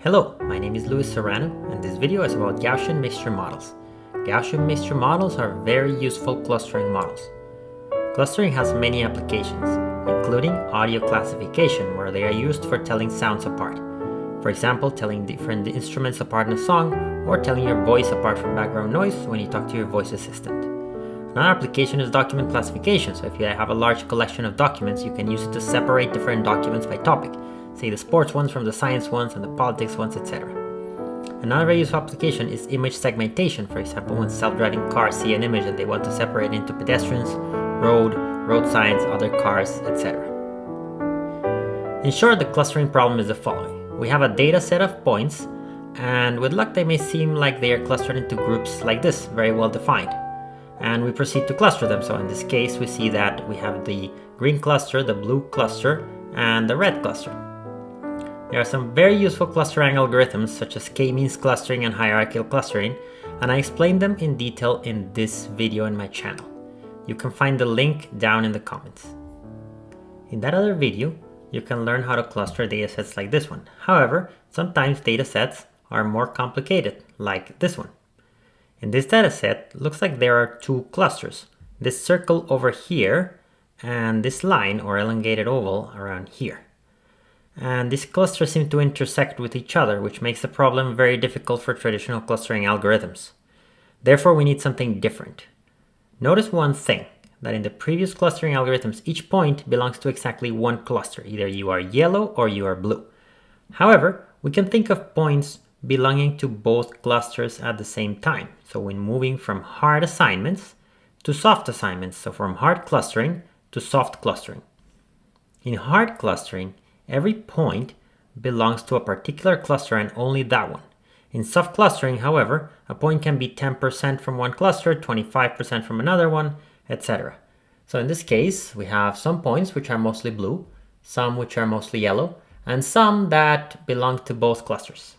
Hello, my name is Luis Serrano, and this video is about Gaussian mixture models. Gaussian mixture models are very useful clustering models. Clustering has many applications, including audio classification, where they are used for telling sounds apart. For example, telling different instruments apart in a song, or telling your voice apart from background noise when you talk to your voice assistant. Another application is document classification, so if you have a large collection of documents, you can use it to separate different documents by topic. Say the sports ones from the science ones and the politics ones, etc. Another very useful application is image segmentation. For example, when self-driving cars see an image and they want to separate into pedestrians, road signs, other cars, etc. In short, the clustering problem is the following. We have a data set of points, and with luck they may seem like they are clustered into groups like this, very well defined. And we proceed to cluster them. So in this case, we see that we have the green cluster, the blue cluster, and the red cluster. There are some very useful clustering algorithms such as k-means clustering and hierarchical clustering, and I explain them in detail in this video in my channel. You can find the link down in the comments. In that other video, you can learn how to cluster datasets like this one. However, sometimes datasets are more complicated, like this one. In this dataset, it looks like there are two clusters. This circle over here, and this line or elongated oval around here. And these clusters seem to intersect with each other, which makes the problem very difficult for traditional clustering algorithms. Therefore, we need something different. Notice one thing, that in the previous clustering algorithms, each point belongs to exactly one cluster. Either you are yellow or you are blue. However, we can think of points belonging to both clusters at the same time. So when moving from hard assignments to soft assignments, so from hard clustering to soft clustering. In hard clustering, every point belongs to a particular cluster and only that one. In soft clustering, however, a point can be 10% from one cluster, 25% from another one, etc. So in this case, we have some points which are mostly blue, some which are mostly yellow, and some that belong to both clusters.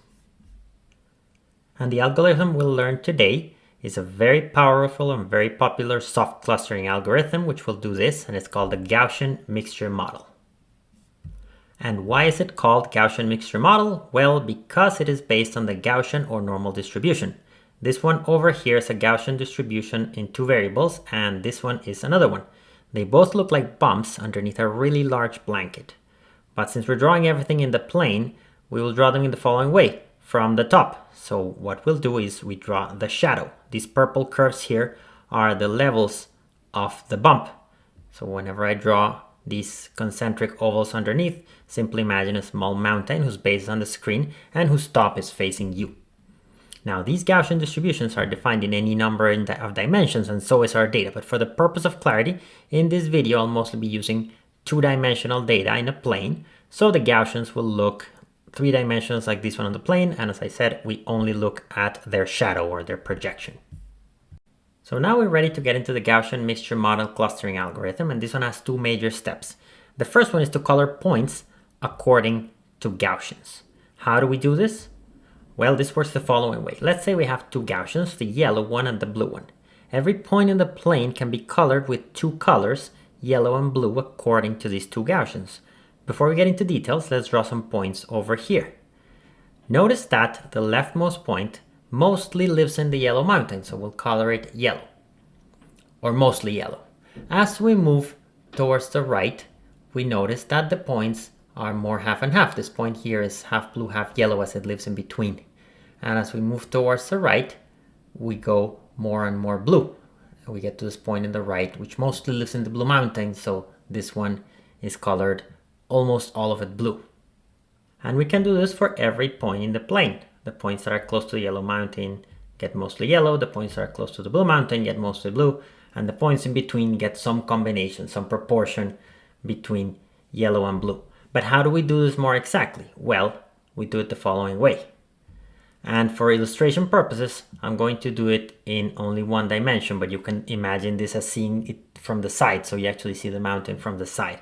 And the algorithm we'll learn today is a very powerful and very popular soft clustering algorithm which will do this, and it's called the Gaussian mixture model. And why is it called Gaussian mixture model? Well, because it is based on the Gaussian or normal distribution. This one over here is a Gaussian distribution in two variables, and this one is another one. They both look like bumps underneath a really large blanket. But since we're drawing everything in the plane, we will draw them in the following way, from the top. So what we'll do is we draw the shadow. These purple curves here are the levels of the bump. So whenever I draw these concentric ovals underneath, simply imagine a small mountain whose base is on the screen and whose top is facing you. Now, these Gaussian distributions are defined in any number of dimensions, and so is our data. But for the purpose of clarity, in this video, I'll mostly be using two-dimensional data in a plane. So the Gaussians will look three dimensions like this one on the plane. And as I said, we only look at their shadow or their projection. So now we're ready to get into the Gaussian mixture model clustering algorithm, and this one has two major steps. The first one is to color points according to Gaussians. How do we do this? Well, this works the following way. Let's say we have two Gaussians, the yellow one and the blue one. Every point in the plane can be colored with two colors, yellow and blue, according to these two Gaussians. Before we get into details, let's draw some points over here. Notice that the leftmost point mostly lives in the yellow mountain, so we'll color it yellow, or mostly yellow. As we move towards the right, we notice that the points are more half and half. This point here is half blue, half yellow, as it lives in between. And as we move towards the right, we go more and more blue. We get to this point in the right, which mostly lives in the blue mountain, so this one is colored almost all of it blue. And we can do this for every point in the plane. The points that are close to the yellow mountain get mostly yellow, the points that are close to the blue mountain get mostly blue, and the points in between get some combination, some proportion between yellow and blue. But how do we do this more exactly? Well, we do it the following way. And for illustration purposes, I'm going to do it in only one dimension, but you can imagine this as seeing it from the side, so you actually see the mountain from the side.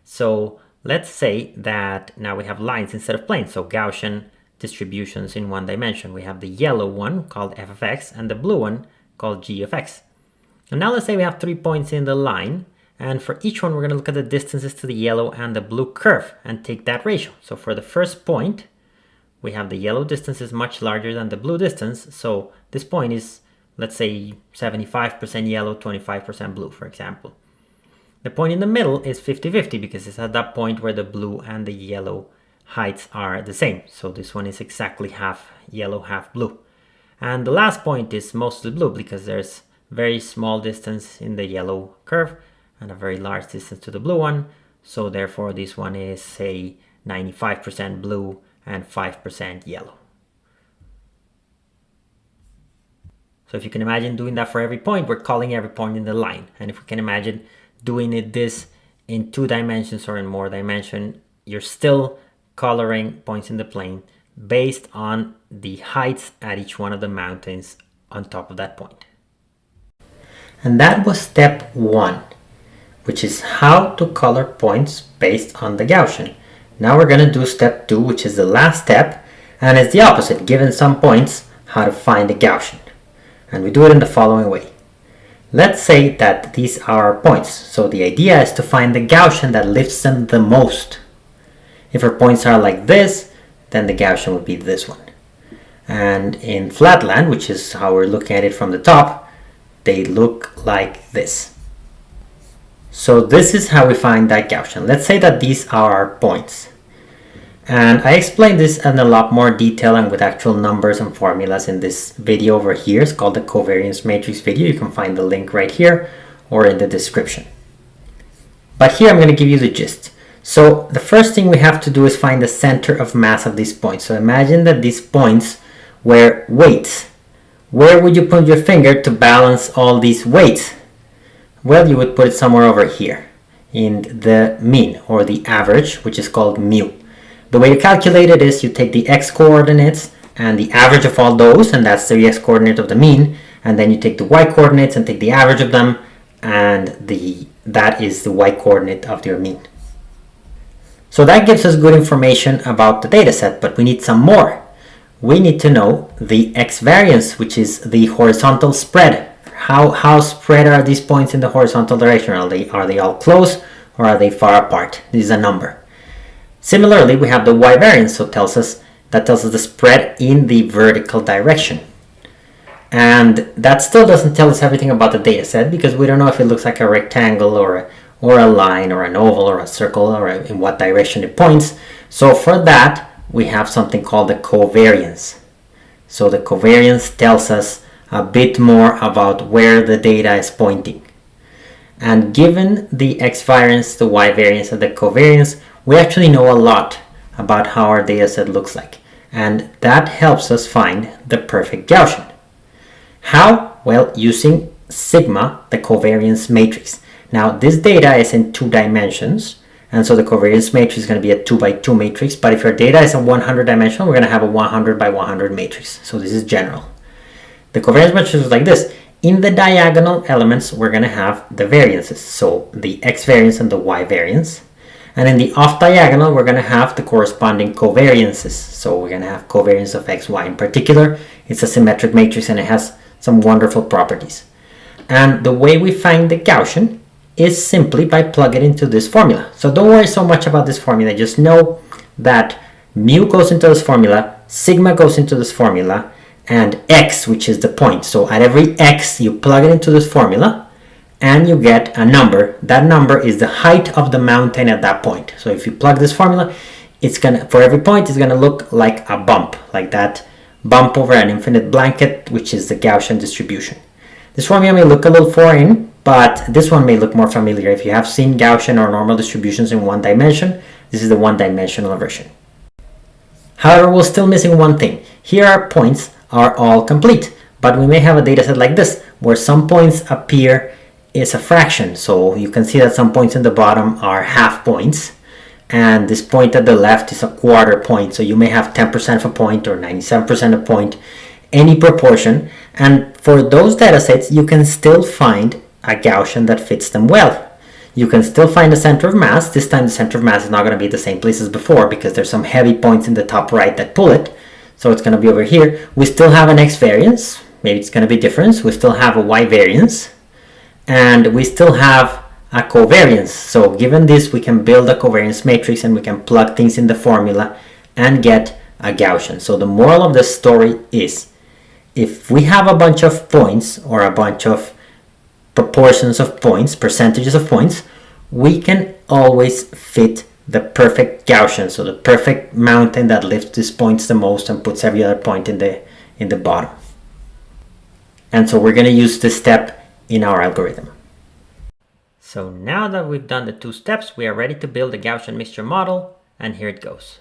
So let's say that now we have lines instead of planes, so Gaussian distributions in one dimension. We have the yellow one called f of x and the blue one called g of x. And now let's say we have 3 points in the line, and for each one we're going to look at the distances to the yellow and the blue curve and take that ratio. So for the first point, we have the yellow distance is much larger than the blue distance. So this point is, let's say, 75% yellow, 25% blue, for example. The point in the middle is 50-50 because it's at that point where the blue and the yellow heights are the same. So this one is exactly half yellow, half blue. And the last point is mostly blue because there's very small distance in the yellow curve and a very large distance to the blue one. So therefore this one is, say, 95% blue and 5% yellow. So if you can imagine doing that for every point, we're calling every point in the line. And if we can imagine doing this in 2 dimensions or in more dimension, you're still coloring points in the plane based on the heights at each one of the mountains on top of that point. And that was step 1, which is how to color points based on the Gaussian. Now we're going to do step 2, which is the last step, and it's the opposite, given some points, how to find the Gaussian. And we do it in the following way. Let's say that these are our points, so the idea is to find the Gaussian that lifts them the most. If our points are like this, then the Gaussian would be this one. And in flatland, which is how we're looking at it from the top, they look like this. So this is how we find that Gaussian. Let's say that these are our points. And I explained this in a lot more detail and with actual numbers and formulas in this video over here. It's called the covariance matrix video. You can find the link right here or in the description. But here I'm going to give you the gist. So the first thing we have to do is find the center of mass of these points. So imagine that these points were weights. Where would you put your finger to balance all these weights? Well, you would put it somewhere over here in the mean or the average, which is called mu. The way to calculate it is you take the x-coordinates and the average of all those, and that's the x-coordinate of the mean, and then you take the y-coordinates and take the average of them, and that is the y-coordinate of your mean. So that gives us good information about the data set, but we need some more. We need to know the x-variance, which is the horizontal spread. How spread are these points in the horizontal direction? Are they all close or are they far apart? This is a number. Similarly, we have the y-variance, so that tells us the spread in the vertical direction. And that still doesn't tell us everything about the data set because we don't know if it looks like a rectangle or a line or an oval or a circle or in what direction it points. So for that, we have something called the covariance. So the covariance tells us a bit more about where the data is pointing. And given the x-variance, the y-variance, and the covariance, we actually know a lot about how our data set looks like. And that helps us find the perfect Gaussian. How? Well, using sigma, the covariance matrix. Now, this data is in 2 dimensions, and so the covariance matrix is going to be a 2 by 2 matrix. But if our data is a 100 dimensional, we're going to have a 100 by 100 matrix. So this is general. The covariance matrix is like this. In the diagonal elements, we're going to have the variances. So the x variance and the y variance. And in the off diagonal, we're going to have the corresponding covariances. So we're going to have covariance of x, y in particular. It's a symmetric matrix and it has some wonderful properties. And the way we find the Gaussian is simply by plugging into this formula. So don't worry so much about this formula. Just know that mu goes into this formula, sigma goes into this formula, and x, which is the point. So at every x, you plug it into this formula, and you get a number. That number is the height of the mountain at that point. So if you plug this formula, it's gonna, for every point, it's gonna look like a bump, like that bump over an infinite blanket, which is the Gaussian distribution. This formula may look a little foreign, but this one may look more familiar. If you have seen Gaussian or normal distributions in 1 dimension, this is the 1-dimensional version. However, we're still missing one thing. Here our points are all complete, but we may have a data set like this, where some points appear is a fraction. So you can see that some points in the bottom are half points, and this point at the left is a quarter point. So you may have 10% of a point or 97% of a point, any proportion. And for those data sets, you can still find a Gaussian that fits them well. You can still find the center of mass. This time the center of mass is not going to be the same place as before because there's some heavy points in the top right that pull it. So it's going to be over here. We still have an x variance. Maybe it's going to be different. We still have a y variance. And we still have a covariance. So given this, we can build a covariance matrix and we can plug things in the formula and get a Gaussian. So the moral of the story is, if we have a bunch of points or a bunch of proportions of points, percentages of points, we can always fit the perfect Gaussian, so the perfect mountain that lifts these points the most and puts every other point in the bottom. And so we're going to use this step in our algorithm. So now that we've done the 2 steps, we are ready to build a Gaussian mixture model, and here it goes.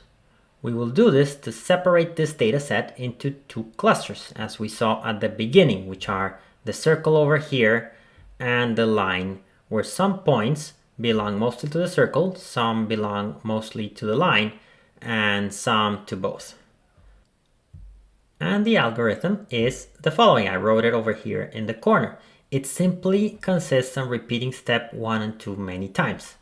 We will do this to separate this data set into 2 clusters, as we saw at the beginning, which are the circle over here and the line, where some points belong mostly to the circle, some belong mostly to the line, and some to both. And the algorithm is the following. I wrote it over here in the corner. It simply consists of repeating step 1 and 2 many times.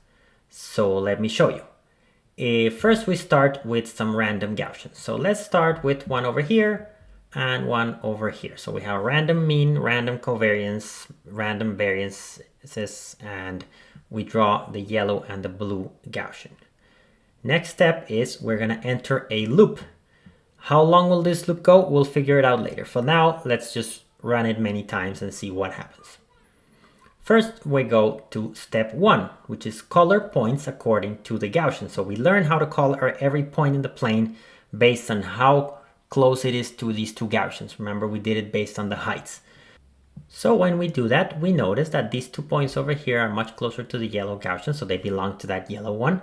So let me show you. First we start with some random Gaussians. So let's start with one over here and one over here. So we have random mean, random covariance, random variances, and we draw the yellow and the blue Gaussian. Next step is we're going to enter a loop. How long will this loop go? We'll figure it out later. For now, let's just run it many times and see what happens. First, we go to step 1, which is color points according to the Gaussian. So we learn how to color every point in the plane based on how close it is to these 2 Gaussians. Remember, we did it based on the heights. So when we do that, we notice that these 2 points over here are much closer to the yellow Gaussian, so they belong to that yellow one.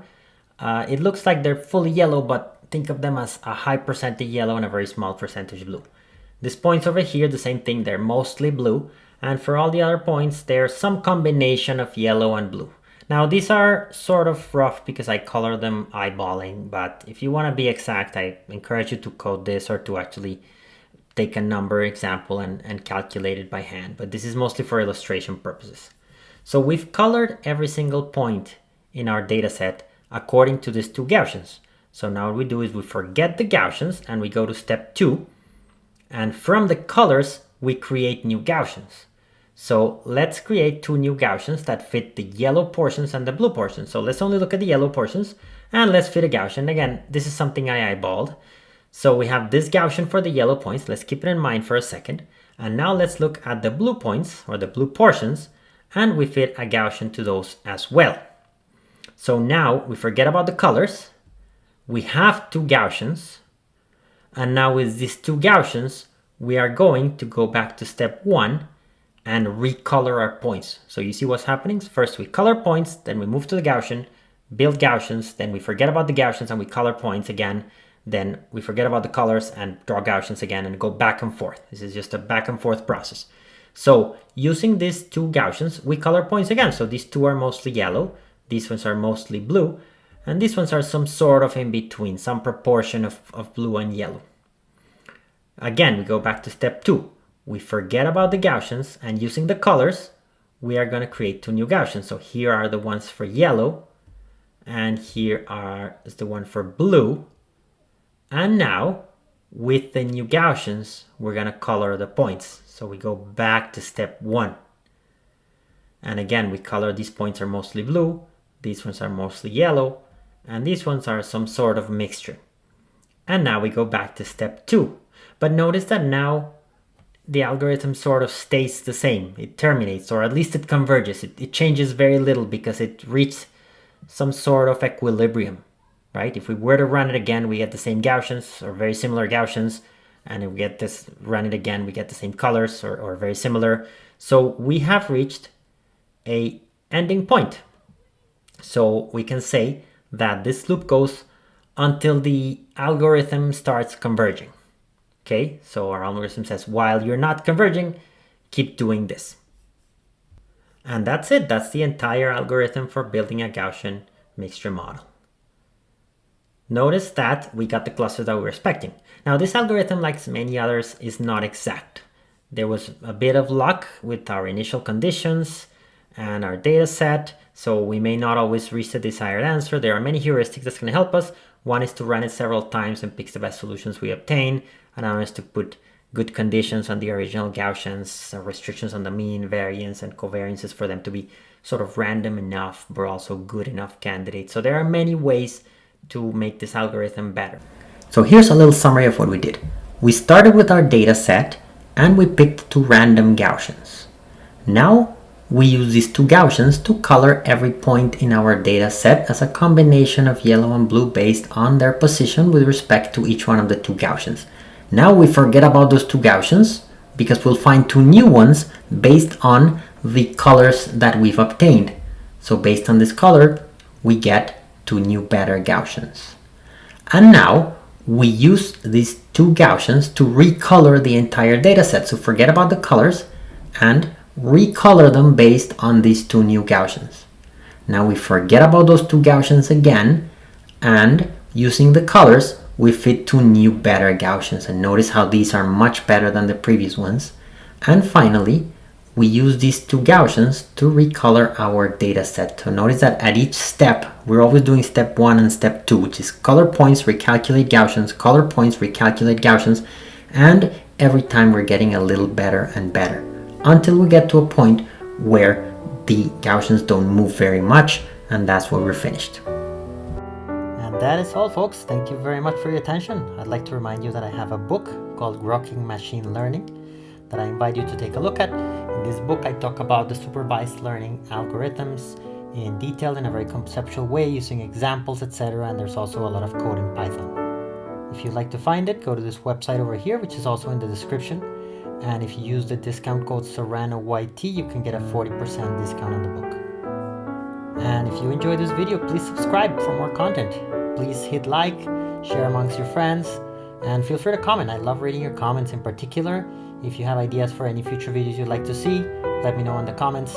It looks like they're fully yellow, but think of them as a high percentage yellow and a very small percentage blue. These points over here, the same thing, they're mostly blue. And for all the other points, there's some combination of yellow and blue. Now, these are sort of rough because I color them eyeballing, but if you want to be exact, I encourage you to code this or to actually take a number example and calculate it by hand. But this is mostly for illustration purposes. So we've colored every single point in our data set according to these 2 Gaussians. So now what we do is we forget the Gaussians and we go to step 2. And from the colors, we create new Gaussians. So let's create 2 new Gaussians that fit the yellow portions and the blue portions. So let's only look at the yellow portions and let's fit a Gaussian. Again, this is something I eyeballed. So we have this Gaussian for the yellow points. Let's keep it in mind for a second. And now let's look at the blue points or the blue portions, and we fit a Gaussian to those as well. So now we forget about the colors. We have 2 Gaussians. And now with these 2 Gaussians, we are going to go back to step 1 and recolor our points. So you see what's happening? First we color points, then we move to the Gaussian, build Gaussians, then we forget about the Gaussians and we color points again. Then we forget about the colors and draw Gaussians again and go back and forth. This is just a back and forth process. So using these 2 Gaussians, we color points again. So these 2 are mostly yellow, these ones are mostly blue, and these ones are some sort of in between, some proportion of blue and yellow. Again, we go back to step 2. We forget about the Gaussians, and using the colors, we are going to create 2 new Gaussians. So here are the ones for yellow, and here is the one for blue. And now, with the new Gaussians, we're going to color the points. So we go back to step 1. And again, we color, these points are mostly blue, these ones are mostly yellow, and these ones are some sort of mixture. And now we go back to step 2. But notice that now the algorithm sort of stays the same. It terminates, or at least it converges. It changes very little because it reached some sort of equilibrium, right? If we were to run it again, we get the same Gaussians or very similar Gaussians. And if we get this, run it again, we get the same colors or very similar. So we have reached a ending point. So we can say that this loop goes until the algorithm starts converging. Okay, so our algorithm says, while you're not converging, keep doing this. And that's it. That's the entire algorithm for building a Gaussian mixture model. Notice that we got the clusters that we were expecting. Now this algorithm, like many others, is not exact. There was a bit of luck with our initial conditions and our data set, so we may not always reach the desired answer. There are many heuristics that's going to help us. One is to run it several times and pick the best solutions we obtain. Another is to put good conditions on the original Gaussians, restrictions on the mean, variance, and covariances for them to be sort of random enough, but also good enough candidates. So there are many ways to make this algorithm better. So here's a little summary of what we did. We started with our data set and we picked two random Gaussians. Now we use these two Gaussians to color every point in our data set as a combination of yellow and blue based on their position with respect to each one of the two Gaussians. Now we forget about those two Gaussians because we'll find two new ones based on the colors that we've obtained. So based on this color, we get two new better Gaussians. And now we use these two Gaussians to recolor the entire data set. So forget about the colors and recolor them based on these two new Gaussians. Now we forget about those two Gaussians again, and using the colors, we fit two new better Gaussians. And notice how these are much better than the previous ones. And finally, we use these two Gaussians to recolor our data set. So notice that at each step, we're always doing step 1 and step 2, which is color points, recalculate Gaussians, color points, recalculate Gaussians, and every time we're getting a little better and better, until we get to a point where the Gaussians don't move very much, and that's where we're finished. And that is all, folks. Thank you very much for your attention. I'd like to remind you that I have a book called Grokking Machine Learning that I invite you to take a look at. In this book, I talk about the supervised learning algorithms in detail in a very conceptual way using examples, etc. And there's also a lot of code in Python. If you'd like to find it, go to this website over here, which is also in the description. And if you use the discount code SerranoYT, you can get a 40% discount on the book. And if you enjoyed this video, please subscribe for more content. Please hit like, share amongst your friends, and feel free to comment. I love reading your comments in particular. If you have ideas for any future videos you'd like to see, let me know in the comments.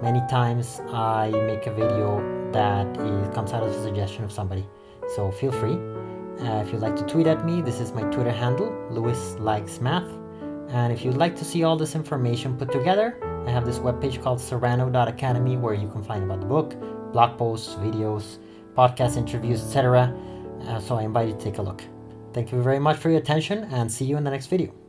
Many times I make a video that comes out as a suggestion of somebody. So feel free. If you'd like to tweet at me, this is my Twitter handle, LewisLikesMath. And if you'd like to see all this information put together, I have this webpage called serrano.academy where you can find about the book, blog posts, videos, podcast interviews, etc. So I invite you to take a look. Thank you very much for your attention and see you in the next video.